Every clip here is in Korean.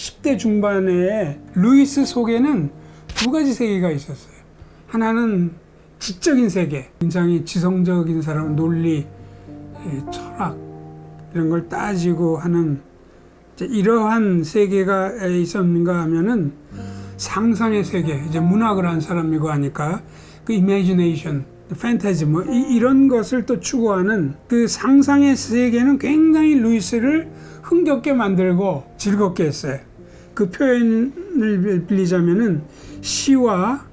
10대 중반에 루이스 속에는 두 가지 세계가 있었어요. 하나는 지적인 세계, 굉장히 지성적인 사람, 논리, 철학 이런 걸 따지고 하는 이러한 세계가 있었는가 하면은 상상의 세계, 이제 문학을 한 사람이고 하니까 그 imagination, 판타지 뭐 이런 것을 또 추구하는 그 상상의 세계는 굉장히 루이스를 흥겹게 만들고 즐겁게 했어요. 그 표현을 빌리자면은 시와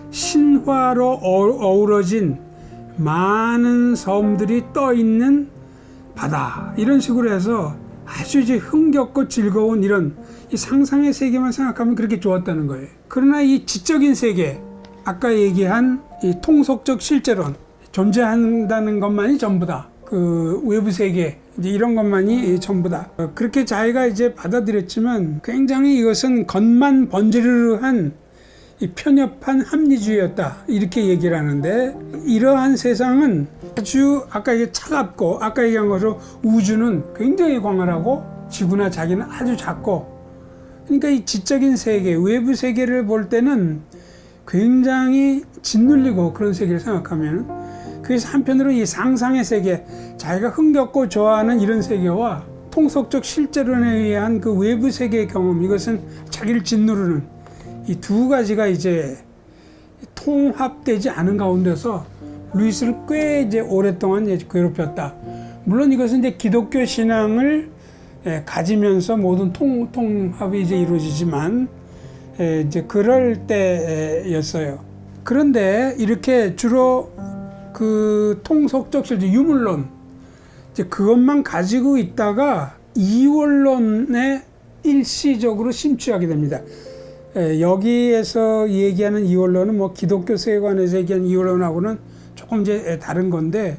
신화로 어우러진 많은 섬들이 떠 있는 바다, 이런 식으로 해서 아주 이제 흥겹고 즐거운 이런 이 상상의 세계만 생각하면 그렇게 좋았다는 거예요. 그러나 이 지적인 세계, 아까 얘기한 이 통속적 실제론, 존재한다는 것만이 전부다. 그 외부 세계, 이제 이런 것만이 전부다. 그렇게 자기가 이제 받아들였지만 굉장히 이것은 겉만 번지르르한 이 편협한 합리주의였다, 이렇게 얘기를 하는데, 이러한 세상은 아주 아까 이게 차갑고, 아까 얘기한 것으로 우주는 굉장히 광활하고 지구나 자기는 아주 작고, 그러니까 이 지적인 세계, 외부 세계를 볼 때는 굉장히 짓눌리고 그런 세계를 생각하면, 그래서 한편으로 이 상상의 세계, 자기가 흥겹고 좋아하는 이런 세계와 통속적 실제론에 의한 그 외부 세계의 경험, 이것은 자기를 짓누르는 이 두 가지가 이제 통합되지 않은 가운데서 루이스를 꽤 이제 오랫동안 이제 괴롭혔다. 물론 이것은 이제 기독교 신앙을 가지면서 모든 통합이 이제 이루어지지만 이제 그럴 때였어요. 그런데 이렇게 주로 그 통속적 실제 유물론, 이제 그것만 가지고 있다가 이원론에 일시적으로 심취하게 됩니다. 여기에서 얘기하는 이원론은 뭐 기독교 세계관에서 얘기하는 이원론하고는 조금 이제 다른 건데,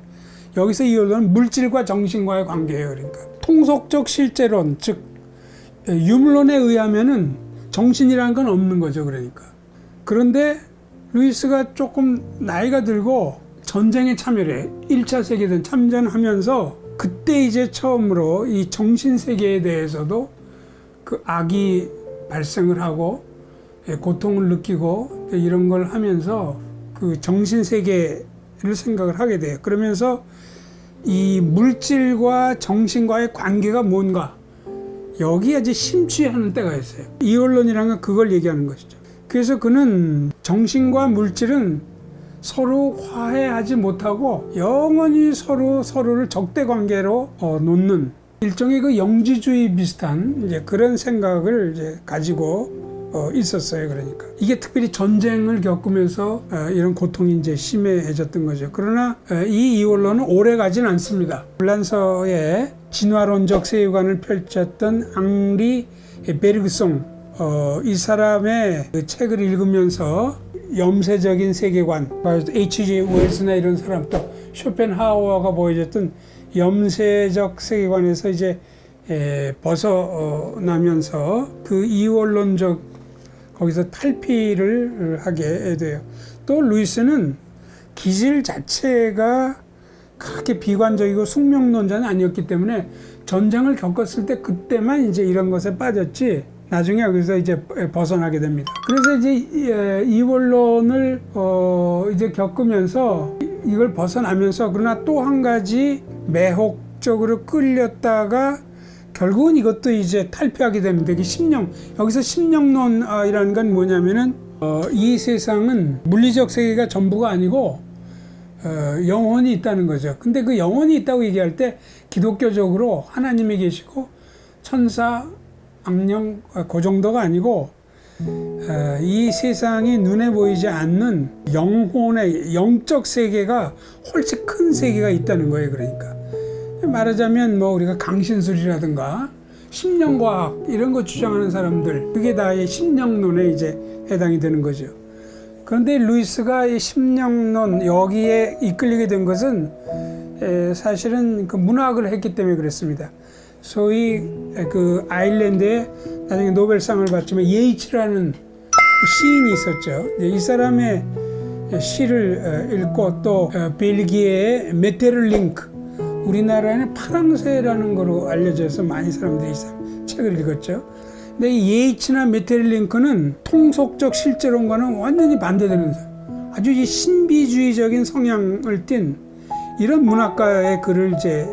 여기서 이원론은 물질과 정신과의 관계예요. 그러니까 통속적 실제론, 즉 유물론에 의하면은 정신이라는 건 없는 거죠. 그러니까. 그런데 루이스가 조금 나이가 들고 전쟁에 참여를 해. 1차 세계대전 참전하면서 그때 이제 처음으로 이 정신 세계에 대해서도 그 악이 발생을 하고 고통을 느끼고 이런 걸 하면서 그 정신 세계를 생각을 하게 돼요. 그러면서 이 물질과 정신과의 관계가 뭔가, 여기에 이제 심취하는 때가 있어요. 이원론이라는 건 그걸 얘기하는 것이죠. 그래서 그는 정신과 물질은 서로 화해하지 못하고 영원히 서로를 적대 관계로 놓는 일종의 그 영지주의 비슷한 이제 그런 생각을 이제 가지고 있었어요. 그러니까 이게 특별히 전쟁을 겪으면서 이런 고통이 이제 심해졌던 거죠. 그러나 이 이원론은 오래 가진 않습니다. 불란서의 진화론적 세계관을 펼쳤던 앙리 베르그송, 이 사람의 그 책을 읽으면서 염세적인 세계관, H.G. 웰스나 이런 사람, 또 쇼펜하우어가 보여줬던 염세적 세계관에서 이제 벗어나면서 그 이원론적 거기서 탈피를 하게 돼요. 또 루이스는 기질 자체가 그렇게 비관적이고 숙명론자는 아니었기 때문에 전쟁을 겪었을 때 그때만 이제 이런 것에 빠졌지, 나중에 여기서 이제 벗어나게 됩니다. 그래서 이제 이원론을 이제 겪으면서 이걸 벗어나면서, 그러나 또 한 가지 매혹적으로 끌렸다가 결국은 이것도 이제 탈피하게 됩니다. 이게 여기서 심령론이라는 건 뭐냐면은 이 세상은 물리적 세계가 전부가 아니고 영혼이 있다는 거죠. 근데 그 영혼이 있다고 얘기할 때 기독교적으로 하나님이 계시고 천사, 악령 그 정도가 아니고 이 세상이 눈에 보이지 않는 영혼의 영적 세계가 훨씬 큰 세계가 있다는 거예요. 그러니까 말하자면 뭐 우리가 강신술이라든가 심령과학 이런 거 주장하는 사람들, 그게 다 이 심령론에 이제 해당이 되는 거죠. 그런데 루이스가 이 심령론 여기에 이끌리게 된 것은 사실은 그 문학을 했기 때문에 그랬습니다. 소위 그 아일랜드에 나중에 노벨상을 받지만 예이츠라는 시인이 있었죠. 이 사람의 시를 읽고 또 벨기에의 메테를링크, 우리나라에는 파랑새라는 거로 알려져서 많이 사람들이 이 책을 읽었죠. 근데 이 예이츠나 메테리 링컨은 통속적 실제론과는 완전히 반대되는 사람. 아주 이 신비주의적인 성향을 띤 이런 문학가의 글을 이제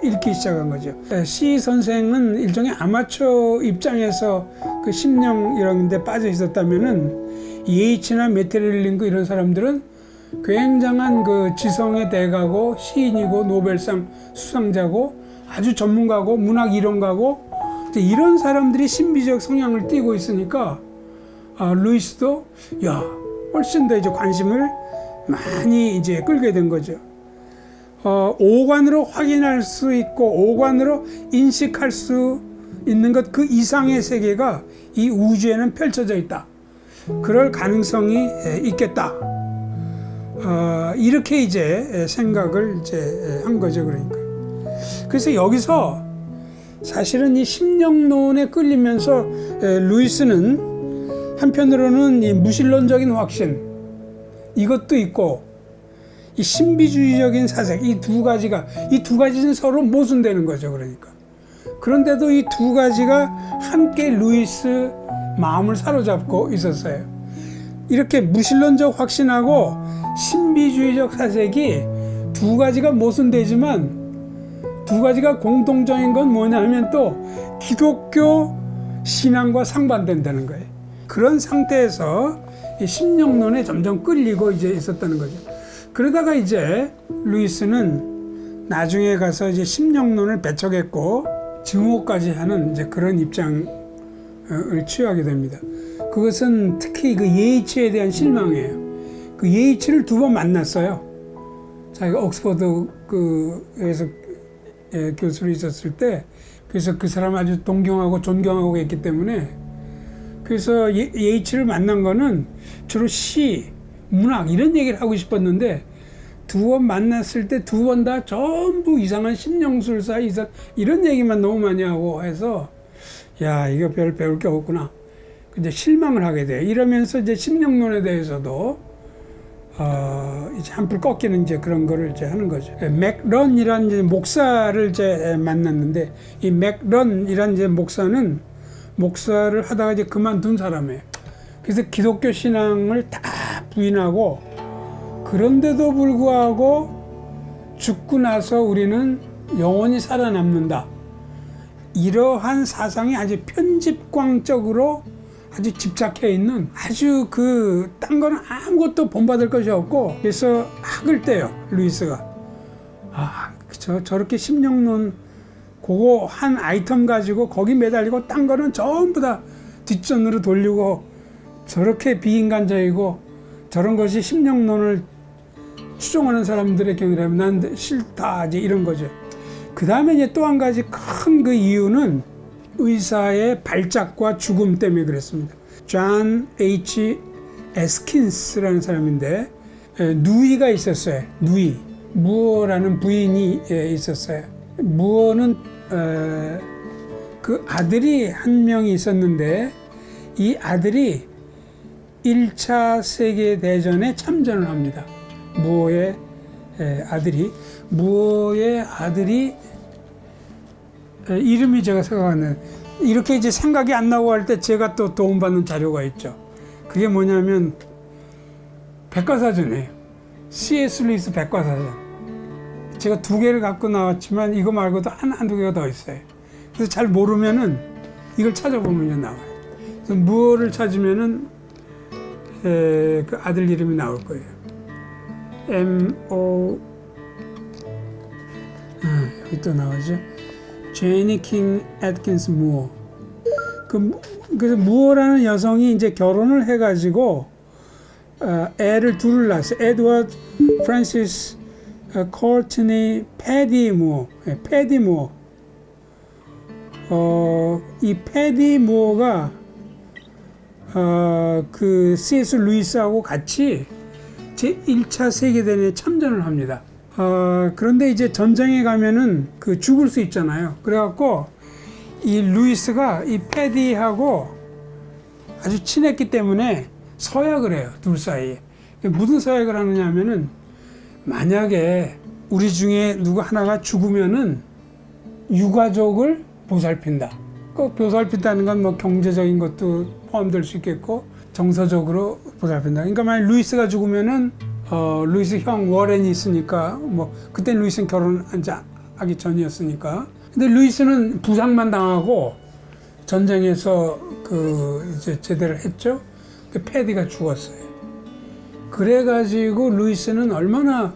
읽기 시작한 거죠. 시 선생은 일종의 아마추어 입장에서 그 심령 이런 데 빠져 있었다면은 예이츠나 메테리 링컨 이런 사람들은 굉장한 그 지성의 대가고 시인이고 노벨상 수상자고 아주 전문가고 문학 이론가고 이런 사람들이 신비적 성향을 띠고 있으니까 루이스도 훨씬 더 이제 관심을 많이 이제 끌게 된 거죠. 오관으로 확인할 수 있고 오관으로 인식할 수 있는 것 그 이상의 세계가 이 우주에는 펼쳐져 있다. 그럴 가능성이 있겠다. 이렇게 이제 생각을 이제 한 거죠. 그러니까. 그래서 여기서 사실은 이 심령론에 끌리면서 루이스는 한편으로는 이 무신론적인 확신 이것도 있고 이 신비주의적인 사색 이 두 가지는 서로 모순되는 거죠. 그러니까. 그런데도 이 두 가지가 함께 루이스 마음을 사로잡고 있었어요. 이렇게 무신론적 확신하고 신비주의적 사색이 두 가지가 모순되지만 두 가지가 공통적인 건 뭐냐 하면 또 기독교 신앙과 상반된다는 거예요. 그런 상태에서 이 심령론에 점점 끌리고 이제 있었다는 거죠. 그러다가 이제 루이스는 나중에 가서 이제 심령론을 배척했고 증오까지 하는 이제 그런 입장을 취하게 됩니다. 그것은 특히 그 예이츠에 대한 실망이에요. 그 예이츠를 두 번 만났어요. 자기가 옥스퍼드에서 교수로 있었을 때, 그래서 그 사람 아주 동경하고 존경하고 했기 때문에, 그래서 예이츠를 만난 거는 주로 시, 문학 이런 얘기를 하고 싶었는데 두 번 만났을 때 두 번 다 전부 이상한 심령술사 이런 얘기만 너무 많이 하고 해서 이거 별 배울 게 없구나. 근데 실망을 하게 돼. 이러면서 이제 심령론에 대해서도 이제 한풀 꺾이는 이제 그런 거를 이제 하는 거죠. 맥런이라는 이제 목사를 이제 만났는데 이 맥런이라는 이제 목사를 하다가 이제 그만둔 사람이에요. 그래서 기독교 신앙을 다 부인하고 그런데도 불구하고 죽고 나서 우리는 영원히 살아남는다. 이러한 사상이 아주 편집광적으로 아주 집착해 있는 아주 딴 거는 아무것도 본받을 것이 없고 그래서 학을 떼요. 루이스가. 저렇게 심령론 그거 한 아이템 가지고 거기 매달리고 딴 거는 전부 다 뒷전으로 돌리고 저렇게 비인간적이고 저런 것이 심령론을 추종하는 사람들의 경우라면 난 싫다 이제 이런 거죠. 그 다음에 이제 또 한 가지 큰 그 이유는 의사의 발작과 죽음 때문에 그랬습니다. 존 H. 에스킨스라는 사람인데 누이가 있었어요. 누이 무어라는 부인이 있었어요. 무어는 그 아들이 한 명이 있었는데 이 아들이 1차 세계대전에 참전을 합니다. 무어의 아들이 이름이 제가 생각하는 이렇게 이제 생각이 안 나고 할 때 제가 또 도움받는 자료가 있죠. 그게 뭐냐면 백과사전이에요. C.S. 루이스 백과사전. 제가 2개를 갖고 나왔지만 이거 말고도 한두 개가 더 있어요. 그래서 잘 모르면은 이걸 찾아보면 나와요. 그래서 무어를 찾으면은 그 아들 이름이 나올 거예요. M.O. 여기 또 나오죠. 제니 킹 애트킨스 무어. 그래서 무어라는 여성이 이제 결혼을 해가지고 애를 둘을 낳았어요. 에드워드 프란시스 콜트니 패디 무어. 패디 무어. 이 패디 무어가 그 C.S. 루이스하고 같이 제1차 세계대전에 참전을 합니다. 그런데 이제 전쟁에 가면은 죽을 수 있잖아요. 그래갖고 이 루이스가 이 패디하고 아주 친했기 때문에 서약을 해요. 둘 사이에. 무슨 서약을 하느냐 하면은 만약에 우리 중에 누구 하나가 죽으면은 유가족을 보살핀다. 꼭 보살핀다는 건 뭐 경제적인 것도 포함될 수 있겠고 정서적으로 보살핀다. 그러니까 만약 루이스가 죽으면은 루이스 형 워렌이 있으니까 뭐 그때 루이스는 결혼하기 전이었으니까. 근데 루이스는 부상만 당하고 전쟁에서 이제 제대를 했죠. 그 패디가 죽었어요. 그래가지고 루이스는 얼마나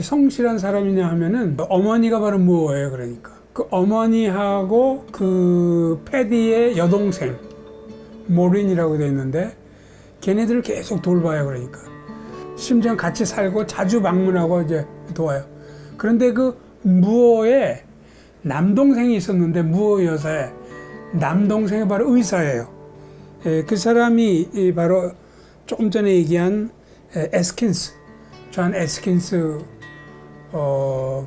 성실한 사람이냐 하면은 어머니가 바로 무어예요. 그러니까 그 어머니하고 그 패디의 여동생 모린이라고 돼 있는데 걔네들을 계속 돌봐요. 그러니까 심지어 같이 살고 자주 방문하고 이제 도와요. 그런데 그 무어의 남동생이 있었는데 무어 여사의 남동생이 바로 의사예요. 그 사람이 바로 조금 전에 얘기한 에스킨스, 존 에스킨스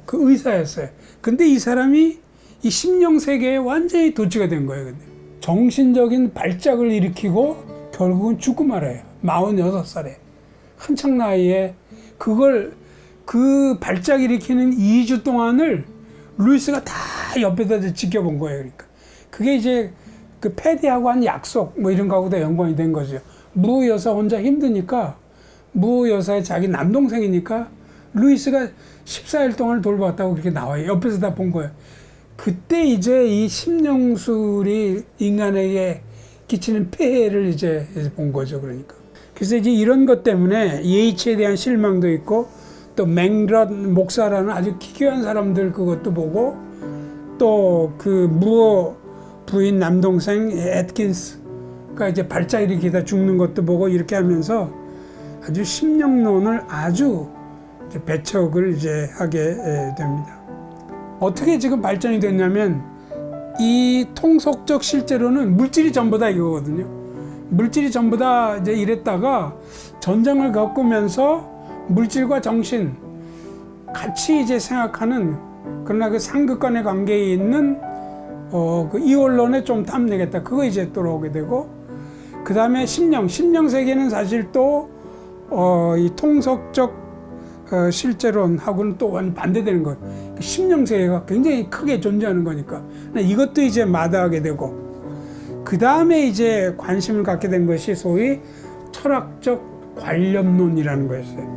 그 의사였어요. 근데 이 사람이 이 심령 세계에 완전히 도취가 된 거예요. 근데 정신적인 발작을 일으키고 결국은 죽고 말아요. 46살에 한창 나이에 그 발작 일으키는 2주 동안을 루이스가 다 옆에서 지켜본 거예요. 그러니까 그게 이제 그 패디하고 한 약속 뭐 이런 거하고 다 연관이 된 거죠. 무 여사 혼자 힘드니까 무 여사의 자기 남동생이니까 루이스가 14일 동안 돌봤다고 그렇게 나와요. 옆에서 다 본 거예요. 그때 이제 이 심령술이 인간에게 끼치는 폐해를 이제 본 거죠. 그러니까. 그래서 이제 이런 것 때문에 예이치에 대한 실망도 있고 또 맹럿 목사라는 아주 기괴한 사람들 그것도 보고 또 그 무어 부인 남동생 애트킨스가 이제 발작 일으키다 죽는 것도 보고 이렇게 하면서 아주 심령론을 아주 이제 배척을 이제 하게 됩니다. 어떻게 지금 발전이 됐냐면 이 통속적 실제로는 물질이 전부다 이거거든요. 물질이 전부다 이제 이랬다가 전쟁을 겪으면서 물질과 정신 같이 이제 생각하는 그러나 그 상급 간의 관계에 있는 그 이원론에 좀 탐내겠다. 그거 이제 들어오게 되고 그 다음에 심령 세계는 사실 또 이 통속적 실제론하고는 또 완전 반대되는 거예요. 심령 세계가 굉장히 크게 존재하는 거니까 이것도 이제 마다하게 되고 그 다음에 이제 관심을 갖게 된 것이 소위 철학적 관념론이라는 거였어요.